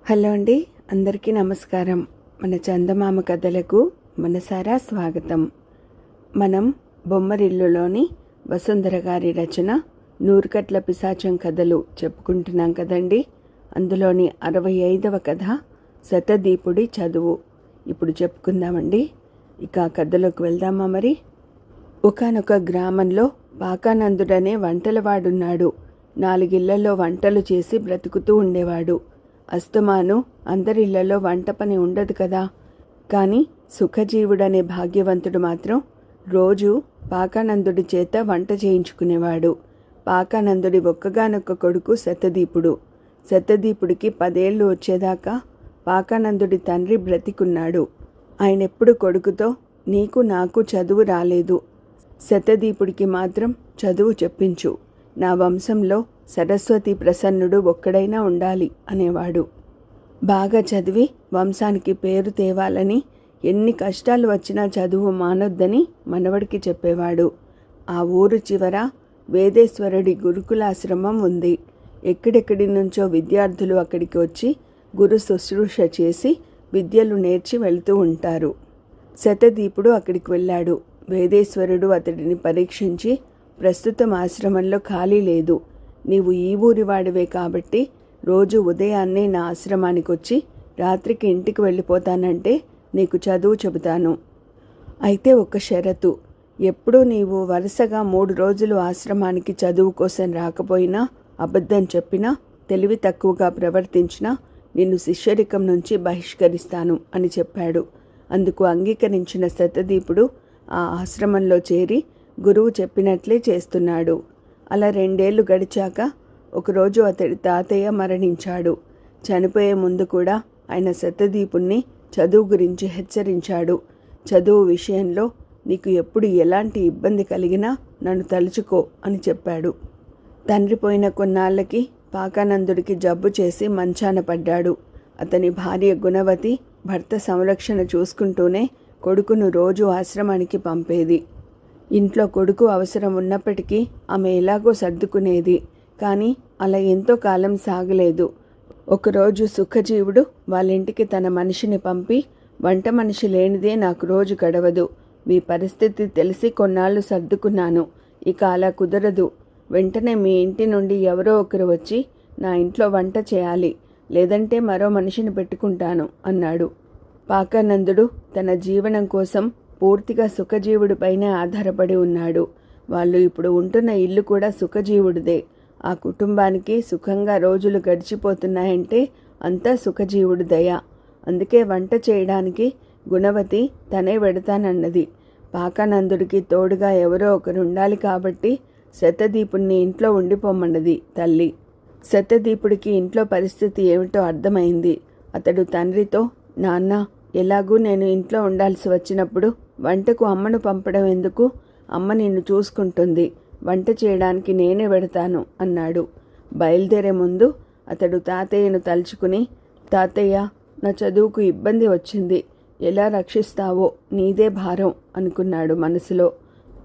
Hello అండి, అందరికీ నమస్కారం. మన చందమామ కథలకు మనసారా స్వాగతం. మనం బొమ్మరిల్లులోని వసుంధర గారి రచన నూరుకట్ల పిశాచం కథలు చెప్పుకుంటున్నాం కదండి. అందులోని 65వ కథ శతదీపుడి చదువు ఇప్పుడు చెప్పుకుందామండి. ఇక కథలోకి వెళ్దామా మరి. ఒకానొక గ్రామంలో పాకానందుడనే వంటలవాడున్నాడు. 4 ఇళ్లలో వంటలు చేసి బ్రతుకుతూ ఉండేవాడు. అస్తమాను అందరిళ్లలో వంట పని ఉండదు కదా. కానీ సుఖజీవుడనే భాగ్యవంతుడు మాత్రం రోజు పాకానందుడి చేత వంట చేయించుకునేవాడు. పాకానందుడి ఒక్కగానొక్క కొడుకు శతదీపుడు. శతదీపుడికి 10 ఏళ్ళు వచ్చేదాకా పాకానందుడి తండ్రి బ్రతికున్నాడు. ఆయనెప్పుడు కొడుకుతో, నీకు నాకు చదువు రాలేదు, శతదీపుడికి మాత్రం చదువు చెప్పించు, నా వంశంలో సరస్వతి ప్రసన్నుడు ఒక్కడైనా ఉండాలి అనేవాడు. బాగా చదివి వంశానికి పేరు తేవాలని, ఎన్ని కష్టాలు వచ్చినా చదువు మానొద్దని మనవడికి చెప్పేవాడు. ఆ ఊరు చివర వేదేశ్వరుడి గురుకులాశ్రమం ఉంది. ఎక్కడెక్కడి నుంచో విద్యార్థులు అక్కడికి వచ్చి గురు శుశ్రూష చేసి విద్యలు నేర్చి వెళుతూ ఉంటారు. శతదీపుడు అక్కడికి వెళ్ళాడు. వేదేశ్వరుడు అతడిని పరీక్షించి, ప్రస్తుతం ఆశ్రమంలో ఖాళీ లేదు, నీవు ఈ ఊరివాడివే కాబట్టి రోజు ఉదయాన్నే నా ఆశ్రమానికి వచ్చి రాత్రికి ఇంటికి వెళ్ళిపోతానంటే నీకు చదువు చెబుతాను. అయితే ఒక షరతు, ఎప్పుడూ నీవు వరుసగా 3 రోజులు ఆశ్రమానికి చదువు కోసం రాకపోయినా, అబద్ధం చెప్పినా, తెలివి తక్కువగా ప్రవర్తించినా నిన్ను శిష్యరికం నుంచి బహిష్కరిస్తాను అని చెప్పాడు. అందుకు అంగీకరించిన శతదీపుడు ఆ ఆశ్రమంలో చేరి గురువు చెప్పినట్లే చేస్తున్నాడు. అలా 2 ఏళ్ళు గడిచాక ఒకరోజు అతడి తాతయ్య మరణించాడు. చనిపోయే ముందు కూడా ఆయన శతదీపుణ్ణి చదువు గురించి హెచ్చరించాడు. చదువు విషయంలో నీకు ఎప్పుడు ఎలాంటి ఇబ్బంది కలిగినా నన్ను తలుచుకో అని చెప్పాడు. తండ్రి పోయిన కొన్నాళ్ళకి పాకానందుడికి జబ్బు చేసి మంచాన పడ్డాడు. అతని భార్య గుణవతి భర్త సంరక్షణ చూసుకుంటూనే కొడుకును రోజు ఆశ్రమానికి పంపేది. ఇంట్లో కొడుకు అవసరం ఉన్నప్పటికీ ఆమె ఎలాగో సర్దుకునేది. కానీ అలా ఎంతో కాలం సాగలేదు. ఒకరోజు సుఖజీవుడు వాళ్ళింటికి తన మనిషిని పంపి, వంట మనిషి లేనిదే నాకు రోజు గడవదు, మీ పరిస్థితి తెలిసి కొన్నాళ్ళు సర్దుకున్నాను, ఇక అలా కుదరదు, వెంటనే మీ ఇంటి నుండి ఎవరో ఒకరు వచ్చి నా ఇంట్లో వంట చేయాలి, లేదంటే మరో మనిషిని పెట్టుకుంటాను అన్నాడు. పాకానందుడు తన జీవనం కోసం పూర్తిగా సుఖజీవుడిపైనే ఆధారపడి ఉన్నాడు. వాళ్ళు ఇప్పుడు ఉంటున్న ఇల్లు కూడా సుఖజీవుడిదే. ఆ కుటుంబానికి సుఖంగా రోజులు గడిచిపోతున్నాయంటే అంతా సుఖజీవుడి దయ. అందుకే వంట చేయడానికి గుణవతి తనే వెడతానన్నది. పాకానందుడికి తోడుగా ఎవరో ఒకరు ఉండాలి కాబట్టి శతదీపుణ్ణి ఇంట్లో ఉండిపోమన్నది తల్లి. శతదీపుడికి ఇంట్లో పరిస్థితి ఏమిటో అర్థమైంది. అతడు తండ్రితో, నాన్న, ఎలాగూ నేను ఇంట్లో ఉండాల్సి వచ్చినప్పుడు వంటకు అమ్మను పంపడం ఎందుకు, అమ్మ నిన్ను చూసుకుంటుంది, వంట చేయడానికి నేనే వెడతాను అన్నాడు. బయలుదేరే ముందు అతడు తాతయ్యను తలుచుకుని, తాతయ్య, నా చదువుకు ఇబ్బంది వచ్చింది, ఎలా రక్షిస్తావో నీదే భారం అనుకున్నాడు మనసులో.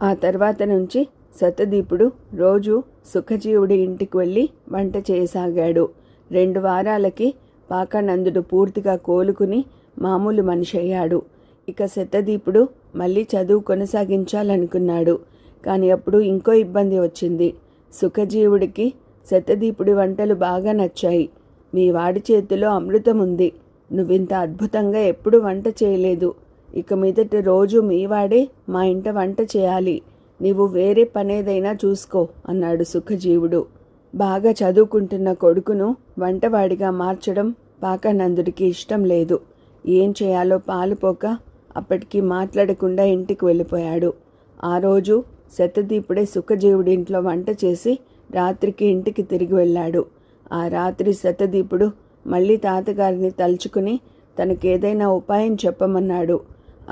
ఆ తర్వాత నుంచి శతదీపుడు రోజు సుఖజీవుడి ఇంటికి వెళ్ళి వంట చేయసాగాడు. 2 వారాలకి పాకానందుడు పూర్తిగా కోలుకుని మామూలు మనిషి అయ్యాడు. ఇక శతదీపుడు మళ్ళీ చదువు కొనసాగించాలనుకున్నాడు. కానీ అప్పుడు ఇంకో ఇబ్బంది వచ్చింది. సుఖజీవుడికి శతదీపుడి వంటలు బాగా నచ్చాయి. మీ వాడి చేతిలో అమృతం ఉంది, నువ్వింత అద్భుతంగా ఎప్పుడు వంట చేయలేదు, ఇక మీదట రోజు మీ వాడే మా ఇంట వంట చేయాలి, నీవు వేరే పనేదైనా చూసుకో అన్నాడు సుఖజీవుడు. బాగా చదువుకుంటున్న కొడుకును వంటవాడిగా మార్చడం పాకానందుడికి ఇష్టం లేదు. ఏం చేయాలో పాలుపోక అప్పటికి మాట్లాడకుండా ఇంటికి వెళ్ళిపోయాడు. ఆ రోజు శతదీపుడే సుఖజీవుడి ఇంట్లో వంట చేసి రాత్రికి ఇంటికి తిరిగి వెళ్ళాడు. ఆ రాత్రి శతదీపుడు మళ్ళీ తాతగారిని తలుచుకుని తనకేదైనా ఉపాయం చెప్పమన్నాడు.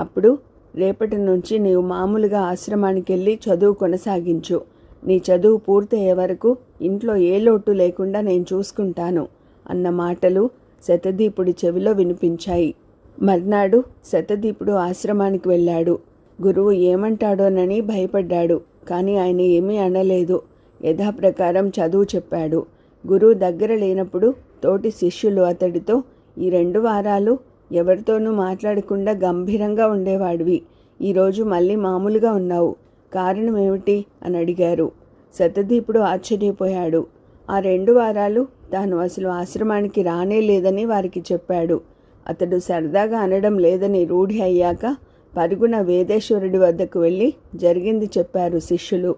అప్పుడు, రేపటి నుంచి నీవు మామూలుగా ఆశ్రమానికి వెళ్ళి చదువు కొనసాగించు, నీ చదువు పూర్తయ్యే వరకు ఇంట్లో ఏ లోటు లేకుండా నేను చూసుకుంటాను అన్న మాటలు శతదీపుడి చెవిలో వినిపించాయి. మర్నాడు శతదీపుడు ఆశ్రమానికి వెళ్ళాడు. గురువు ఏమంటాడోనని భయపడ్డాడు. కానీ ఆయన ఏమీ అనలేదు. యథాప్రకారం చదువు చెప్పాడు. గురువు దగ్గర లేనప్పుడు తోటి శిష్యులు అతడితో ఈ 2 వారాలు ఎవరితోనూ మాట్లాడకుండా గంభీరంగా ఉండేవాడివి. ఈరోజు మళ్ళీ మామూలుగా ఉన్నావు. కారణం ఏమిటి అని అడిగారు. శతదీపుడు ఆశ్చర్యపోయాడు. ఆ 2 వారాలు తాను అసలు ఆశ్రమానికి రానే లేదని వారికి చెప్పాడు. అతడు సరదాగా అనడం లేదని రూఢి అయ్యాక పరుగున వేదేశ్వరుడి వద్దకు వెళ్ళి జరిగింది చెప్పారు శిష్యులు.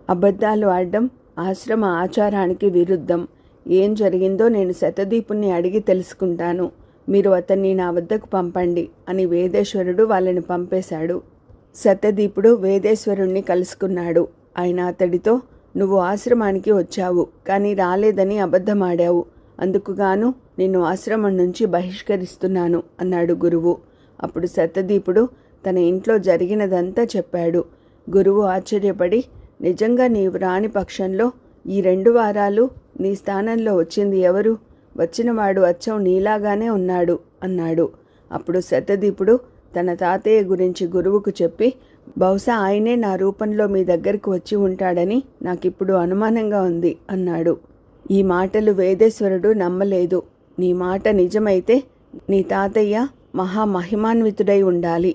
అబద్ధాలు ఆడడం ఆశ్రమ ఆచారానికి విరుద్ధం. ఏం జరిగిందో నేను శతదీపుణ్ణి అడిగి తెలుసుకుంటాను. మీరు అతన్ని నా వద్దకు పంపండి అని వేదేశ్వరుడు వాళ్ళని పంపేశాడు. శతదీపుడు వేదేశ్వరుణ్ణి కలుసుకున్నాడు. ఆయన అతడితో, నువ్వు ఆశ్రమానికి వచ్చావు, కానీ రాలేదని అబద్ధమాడావు. అందుకుగాను నిన్ను ఆశ్రమం నుంచి బహిష్కరిస్తున్నాను అన్నాడు గురువు. అప్పుడు శతదీపుడు తన ఇంట్లో జరిగినదంతా చెప్పాడు. గురువు ఆశ్చర్యపడి, నిజంగా నీవు రాని పక్షంలో ఈ 2 వారాలు నీ స్థానంలో వచ్చింది ఎవరు? వచ్చినవాడు అచ్చం నీలాగానే ఉన్నాడు అన్నాడు. అప్పుడు శతదీపుడు తన తాతయ్య గురించి గురువుకు చెప్పి, బహుశా ఆయనే నా రూపంలో మీ దగ్గరకు వచ్చి ఉంటాడని నాకిప్పుడు అనుమానంగా ఉంది అన్నాడు. ఈ మాటలు వేదేశ్వరుడు నమ్మలేదు. నీ మాట నిజమైతే నీ తాతయ్య మహామహిమాన్వితుడై ఉండాలి.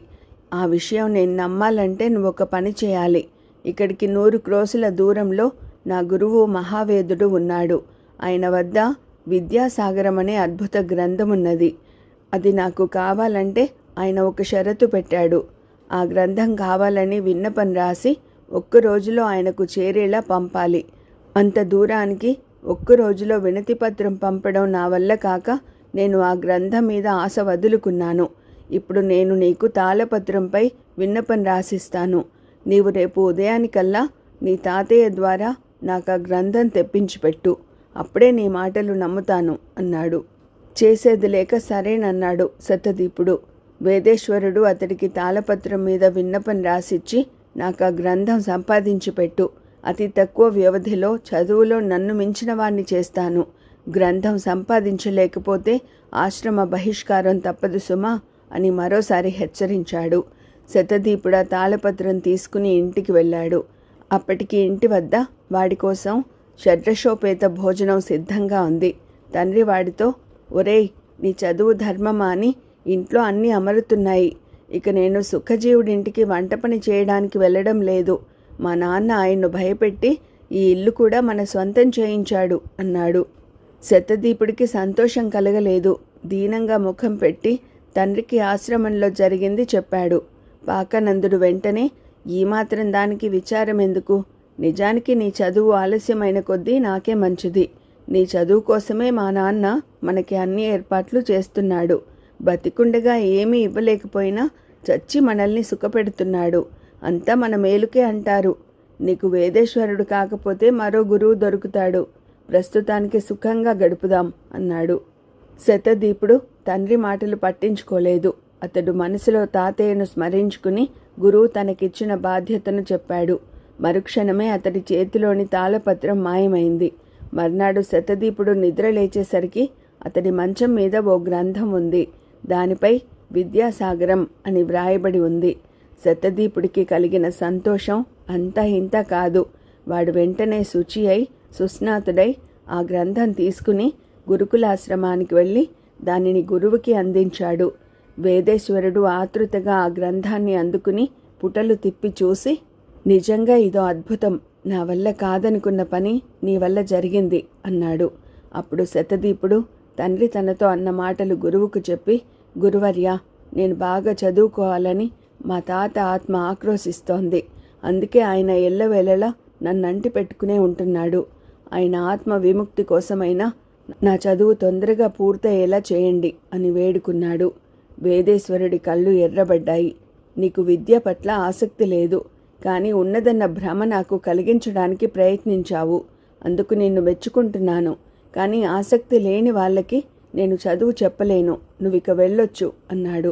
ఆ విషయం నేను నమ్మాలంటే నువ్వు ఒక పని చేయాలి. ఇక్కడికి 100 క్రోసుల దూరంలో నా గురువు మహావేదుడు ఉన్నాడు. ఆయన వద్ద విద్యాసాగరం అనే అద్భుత గ్రంథం ఉన్నది. అది నాకు కావాలంటే ఆయన ఒక షరతు పెట్టాడు. ఆ గ్రంథం కావాలని విన్నపం రాసి 1 రోజులో ఆయనకు చేరేలా పంపాలి. అంత దూరానికి 1 రోజులో వినతిపత్రం పంపడం నా వల్ల కాక నేను ఆ గ్రంథం మీద ఆశ వదులుకున్నాను. ఇప్పుడు నేను నీకు తాళపత్రంపై విన్నపం రాసిస్తాను. నీవు రేపు ఉదయానికల్లా నీ తాతయ్య ద్వారా నాకు ఆ గ్రంథం తెప్పించిపెట్టు. అప్పుడే నీ మాటలు నమ్ముతాను అన్నాడు. చేసేది లేక సరేనన్నాడు శతదీపుడు. వేదేశ్వరుడు అతడికి తాళపత్రం మీద విన్నపం రాసిచ్చి, నాకు ఆ గ్రంథం సంపాదించి పెట్టు. అతి తక్కువ వ్యవధిలో చదువులో నన్ను మించిన వాణ్ణి చేస్తాను. గ్రంథం సంపాదించలేకపోతే ఆశ్రమ బహిష్కారం తప్పదు సుమా అని మరోసారి హెచ్చరించాడు. శతదీపుడు తాళపత్రం తీసుకుని ఇంటికి వెళ్ళాడు. అప్పటికి ఇంటి వద్ద వాడి కోసం షడ్రశోపేత భోజనం సిద్ధంగా ఉంది. తండ్రి వాడితో, ఒరేయ్, నీ చదువు ధర్మమా అని ఇంట్లో అన్నీ అమరుతున్నాయి. ఇక నేను సుఖజీవుడింటికి వంట పని చేయడానికి వెళ్ళడం లేదు. మా నాన్న ఆయన్ను భయపెట్టి ఈ ఇల్లు కూడా మన సొంతం చేయించాడు అన్నాడు. శతదీపుడికి సంతోషం కలగలేదు. దీనంగా ముఖం పెట్టి తండ్రికి ఆశ్రమంలో జరిగింది చెప్పాడు. పాకానందుడు వెంటనే, ఈ మాత్రం దానికి విచారం ఎందుకు? నిజానికి నీ చదువు ఆలస్యమైన కొద్దీ నాకే మంచిది. నీ చదువు కోసమే మా నాన్న మనకి అన్ని ఏర్పాట్లు చేస్తున్నాడు. బతికుండగా ఏమీ ఇవ్వలేకపోయినా చచ్చి మనల్ని సుఖపెడుతున్నాడు. అంతా మన మేలుకే అంటారు. నీకు వేదేశ్వరుడు కాకపోతే మరో గురువు దొరుకుతాడు. ప్రస్తుతానికి సుఖంగా గడుపుదాం అన్నాడు. శతదీపుడు తండ్రి మాటలు పట్టించుకోలేదు. అతడు మనసులో తాతయ్యను స్మరించుకుని గురువు తనకిచ్చిన బాధ్యతను చెప్పాడు. మరుక్షణమే అతడి చేతిలోని తాళపత్రం మాయమైంది. మర్నాడు శతదీపుడు నిద్ర లేచేసరికి అతడి మంచం మీద ఓ గ్రంథం ఉంది. దానిపై విద్యాసాగరం అని వ్రాయబడి ఉంది. శతదీపుడికి కలిగిన సంతోషం అంతా ఇంత కాదు. వాడు వెంటనే శుచి అయి సుస్నాతుడై ఆ గ్రంథం తీసుకుని గురుకులాశ్రమానికి వెళ్ళి దానిని గురువుకి అందించాడు. వేదేశ్వరుడు ఆతృతగా ఆ గ్రంథాన్ని అందుకుని పుటలు తిప్పి చూసి, నిజంగా ఇదో అద్భుతం. నా వల్ల కాదనుకున్న పని నీ వల్ల జరిగింది అన్నాడు. అప్పుడు శతదీపుడు తండ్రి తనతో అన్న మాటలు గురువుకు చెప్పి, గురువర్యా, నేను బాగా చదువుకోవాలని మా తాత ఆత్మ ఆక్రోశిస్తోంది. అందుకే ఆయన ఎల్లవేళలా నన్నంటి పెట్టుకునే ఉంటున్నాడు. ఆయన ఆత్మ విముక్తి కోసమైనా నా చదువు తొందరగా పూర్తయ్యేలా చేయండి అని వేడుకున్నాడు. వేదేశ్వరుడి కళ్ళు ఎర్రబడ్డాయి. నీకు విద్య పట్ల ఆసక్తి లేదు, కానీ ఉన్నదన్న భ్రమ నాకు కలిగించడానికి ప్రయత్నించావు. అందుకు నిన్ను మెచ్చుకుంటున్నాను. కానీ ఆసక్తి లేని వాళ్ళకి నేను చదువు చెప్పలేను. నువ్విక వెళ్ళొచ్చు అన్నాడు.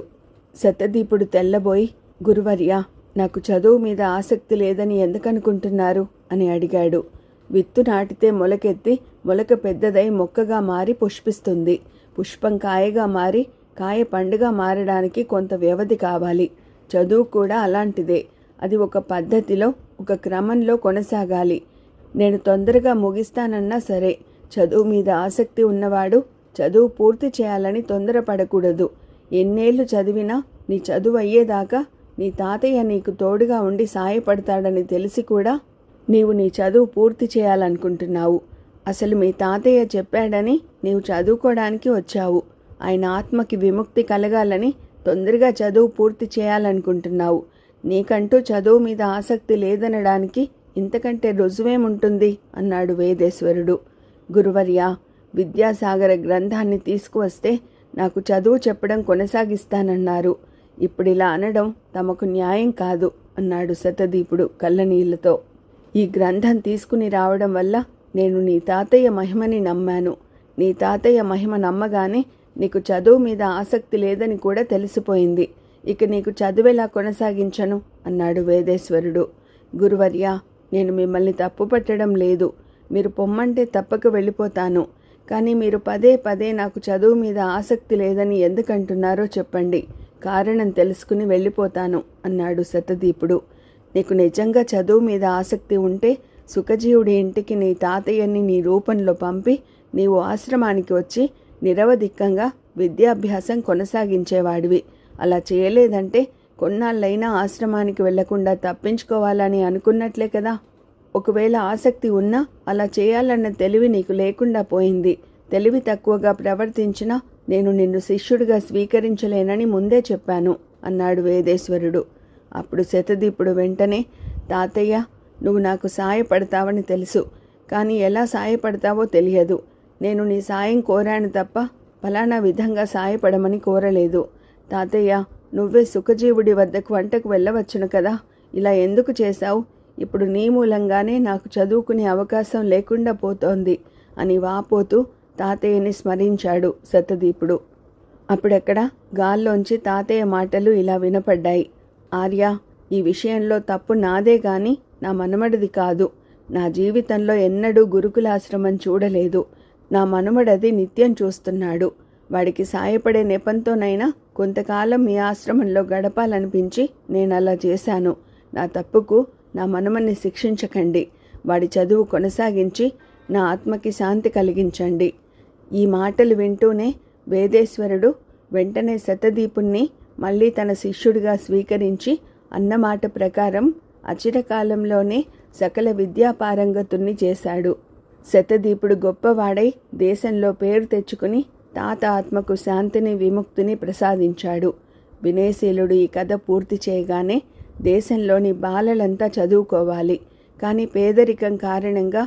శతదీపుడు తెల్లబోయి, గురువర్యా, నాకు చదువు మీద ఆసక్తి లేదని ఎందుకనుకుంటున్నారు అని అడిగాడు. విత్తు నాటితే మొలకెత్తి మొలక పెద్దదై మొక్కగా మారి పుష్పిస్తుంది. పుష్పం కాయగా మారి కాయ పండుగా మారడానికి కొంత వ్యవధి కావాలి. చదువు కూడా అలాంటిదే. అది ఒక పద్ధతిలో, ఒక క్రమంలో కొనసాగాలి. నేను తొందరగా ముగిస్తానన్నా సరే, చదువు మీద ఆసక్తి ఉన్నవాడు చదువు పూర్తి చేయాలని తొందరపడకూడదు. ఎన్నేళ్లు చదివినా నీ చదువు అయ్యేదాకా నీ తాతయ్య నీకు తోడుగా ఉండి సాయపడతాడని తెలిసి కూడా నీవు నీ చదువు పూర్తి చేయాలనుకుంటున్నావు. అసలు మీ తాతయ్య చెప్పాడని నీవు చదువుకోవడానికి వచ్చావు. ఆయన ఆత్మకి విముక్తి కలగాలని తొందరగా చదువు పూర్తి చేయాలనుకుంటున్నావు. నీకంటూ చదువు మీద ఆసక్తి లేదనడానికి ఇంతకంటే రుజువేముంటుంది అన్నాడు వేదేశ్వరుడు. గురువర్య, విద్యాసాగర గ్రంథాన్ని తీసుకువస్తే నాకు చదువు చెప్పడం కొనసాగిస్తానన్నారు. ఇప్పుడిలా అనడం తమకు న్యాయం కాదు అన్నాడు శతదీపుడు కళ్ళనీళ్లతో. ఈ గ్రంథం తీసుకుని రావడం వల్ల నేను నీ తాతయ్య మహిమని నమ్మాను. నీ తాతయ్య మహిమ నమ్మగానే నీకు చదువు మీద ఆసక్తి లేదని కూడా తెలిసిపోయింది. ఇక నీకు చదువెలా కొనసాగించను అన్నాడు వేదేశ్వరుడు. గురువర్య, నేను మిమ్మల్ని తప్పు పట్టడం లేదు. మీరు పొమ్మంటే తప్పక వెళ్ళిపోతాను. కానీ మీరు పదే పదే నాకు చదువు మీద ఆసక్తి లేదని ఎందుకంటున్నారో చెప్పండి. కారణం తెలుసుకుని వెళ్ళిపోతాను అన్నాడు శతదీపుడు. నీకు నిజంగా చదువు మీద ఆసక్తి ఉంటే సుఖజీవుడి ఇంటికి నీ తాతయ్యని నీ రూపంలో పంపి నీవు ఆశ్రమానికి వచ్చి నిరవధికంగా విద్యాభ్యాసం కొనసాగించేవాడివి. అలా చేయలేదంటే కొన్నాళ్ళైనా ఆశ్రమానికి వెళ్లకుండా తప్పించుకోవాలని అనుకున్నట్లే కదా. ఒకవేళ ఆసక్తి ఉన్నా అలా చేయాలన్న తెలివి నీకు లేకుండా పోయింది. తెలివి తక్కువగా ప్రవర్తించినా నేను నిన్ను శిష్యుడిగా స్వీకరించలేనని ముందే చెప్పాను అన్నాడు వేదేశ్వరుడు. అప్పుడు శతదీపుడు వెంటనే, తాతయ్య, నువ్వు నాకు సాయపడతావని తెలుసు, కానీ ఎలా సాయపడతావో తెలియదు. నేను నీ సాయం కోరాను తప్ప ఫలానా విధంగా సాయపడమని కోరలేదు. తాతయ్య, నువ్వే సుఖజీవుడి వద్దకు వంటకు వెళ్ళవచ్చును కదా, ఇలా ఎందుకు చేశావు? ఇప్పుడు నీ మూలంగానే నాకు చదువుకునే అవకాశం లేకుండా పోతోంది అని వాపోతూ తాతయ్యని స్మరించాడు శతదీపుడు. అప్పుడెక్కడ గాల్లోంచి తాతయ్య మాటలు ఇలా వినపడ్డాయి. ఆర్య, ఈ విషయంలో తప్పు నాదే గాని నా మనుమడిది కాదు. నా జీవితంలో ఎన్నడూ గురుకులాశ్రమం చూడలేదు. నా మనుమడది నిత్యం చూస్తున్నాడు. వాడికి సాయపడే నెపంతోనైనా కొంతకాలం మీ ఆశ్రమంలో గడపాలనిపించి నేను అలా చేశాను. నా తప్పుకు నా మనుమని శిక్షించకండి. వాడి చదువు కొనసాగించి నా ఆత్మకి శాంతి కలిగించండి. ఈ మాటలు వింటూనే వేదేశ్వరుడు వెంటనే శతదీపుణ్ణి మళ్ళీ తన శిష్యుడిగా స్వీకరించి అన్నమాట ప్రకారం అచిరకాలంలోనే సకల విద్యాపారంగతుణ్ణి చేశాడు. శతదీపుడు గొప్పవాడై దేశంలో పేరు తెచ్చుకుని తాత ఆత్మకు శాంతిని విముక్తిని ప్రసాదించాడు. వినయశీలుడు ఈ కథ పూర్తి చేయగానే దేశంలోని బాలలంతా చదువుకోవాలి, కానీ పేదరికం కారణంగా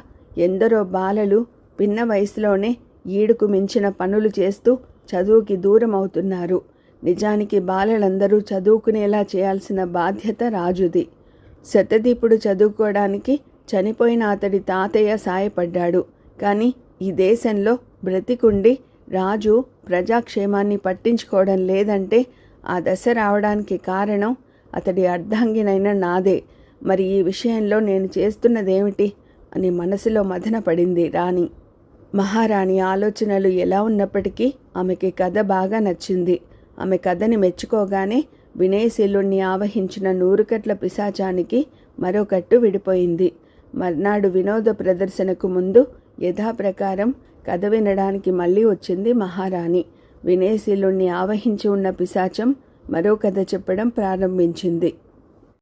ఎందరో బాలలు పిన్న వయసులోనే ఈడుకు మించిన పనులు చేస్తూ చదువుకి దూరం అవుతున్నారు. నిజానికి బాలలందరూ చదువుకునేలా చేయాల్సిన బాధ్యత రాజుది. శతదీపుడు చదువుకోవడానికి చనిపోయిన అతడి తాతయ్య సాయపడ్డాడు. కానీ ఈ దేశంలో బ్రతికుండి రాజు ప్రజాక్షేమాన్ని పట్టించుకోవడం లేదంటే ఆ దశ రావడానికి కారణం అతడి అర్ధాంగినైన నాదే. మరి ఈ విషయంలో నేను చేస్తున్నదేమిటి అని మనసులో మదనపడింది రాణి. మహారాణి ఆలోచనలు ఎలా ఉన్నప్పటికీ ఆమెకి కథ బాగా నచ్చింది. ఆమె కథని మెచ్చుకోగానే వినయశీలుణ్ణి ఆవహించిన 100 కట్ల పిశాచానికి మరో కట్టు విడిపోయింది. మర్నాడు వినోద ప్రదర్శనకు ముందు యథాప్రకారం కథ వినడానికి మళ్ళీ వచ్చింది మహారాణి. వినయశీలుణ్ణి ఆవహించి ఉన్న పిశాచం మరో కథ చెప్పడం ప్రారంభించింది.